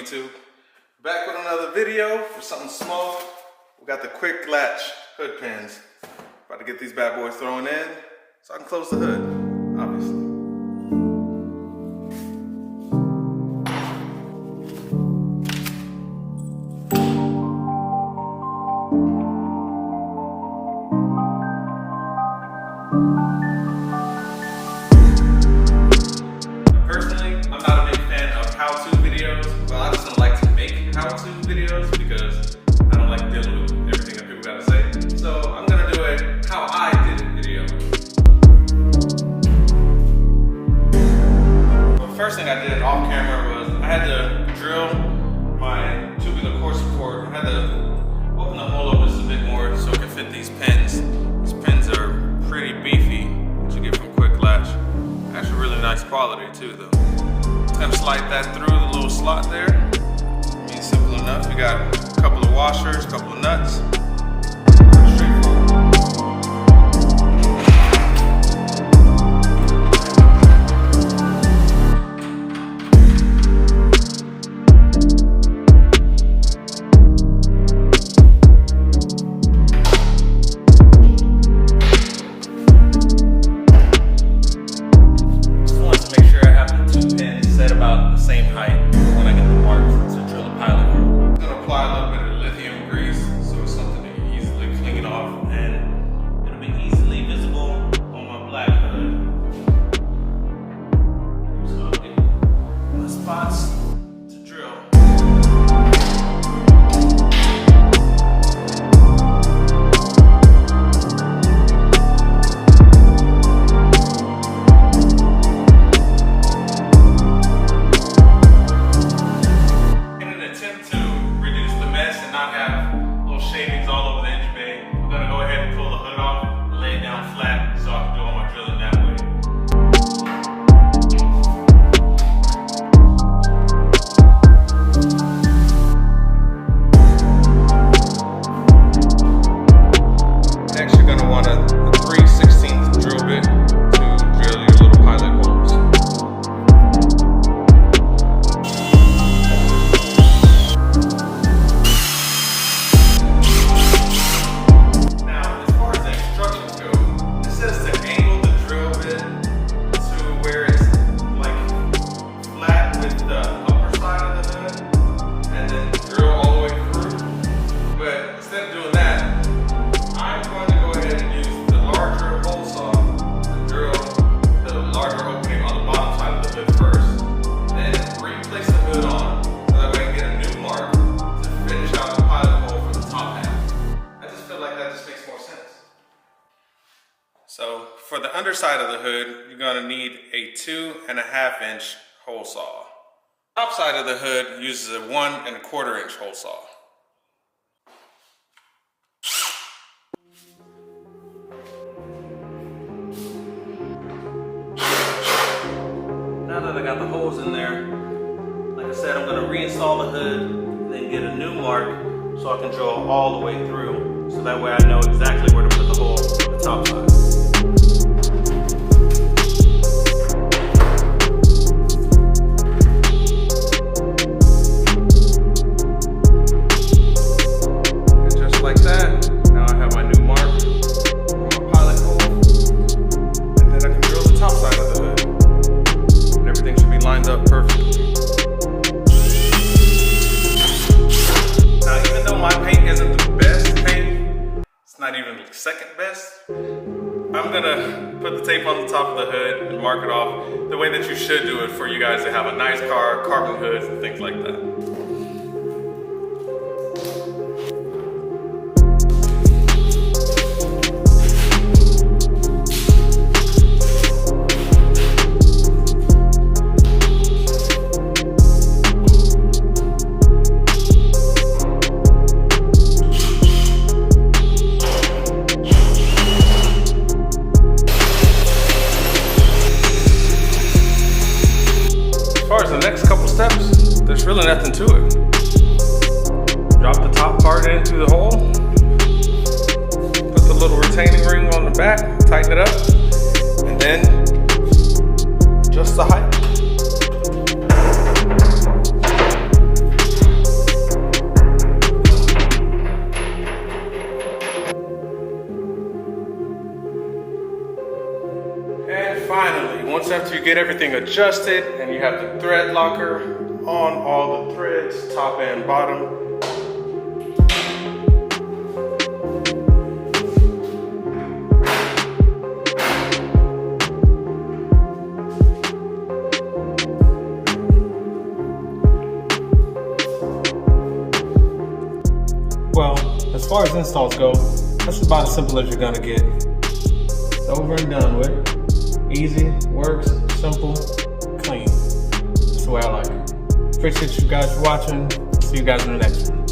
YouTube? Back with another video for something small. We got the Quik-Latch hood pins. About to get these bad boys thrown in so I can close the hood, obviously. Videos because I don't like dealing with everything that people gotta say. So I'm gonna do it how I did it video. The first thing I did off camera was I had to drill my tubular core support. I had to open the hole up just a bit more so it could fit these pins. These pins are pretty beefy that you get from Quik-Latch. Actually really nice quality too though. Just gonna slide that through the little slot there. Simple enough. We got a couple of washers, a couple of nuts. Just wanted to make sure I have the two pins set about the same height when I get the marks. Pilot. I'm going to apply a little bit of lithium grease so it's something that you easily clean off and it'll be easily visible on my black hood. So I'll get the spots to drill. Shavings all over the engine bay. I'm gonna go ahead and pull the hood off and lay it down flat so I can do all my drilling that way. Next, you're gonna want a 3/16 drill bit to drill your little pilot holes. So for the underside of the hood, you're going to need a 2.5 inch hole saw. Top side of the hood uses a 1.25 inch hole saw. Now that I got the holes in there, like I said, I'm going to reinstall the hood, then get a new mark so I can drill all the way through. So that way I know exactly where to put the hole on the top side. Like that. Now I have my new mark for my pilot hole, and then I can drill the top side of the hood, and everything should be lined up perfectly. Now, even though my paint isn't the best paint, it's not even the second best, I'm gonna put the tape on the top of the hood and mark it off the way that you should do it for you guys to have a nice car, carbon hoods, and things like that. As far as the next couple steps, there's really nothing to it. Drop the top part into the hole, put the little retaining ring on the back, tighten it up, and then adjust the height. once after you get everything adjusted and you have the thread locker on all the threads, top and bottom, well, as far as installs go, that's about as simple as you're gonna get. It's over and done with. Easy, works, simple, clean. That's the way I like it. Appreciate you guys for watching. See you guys in the next one.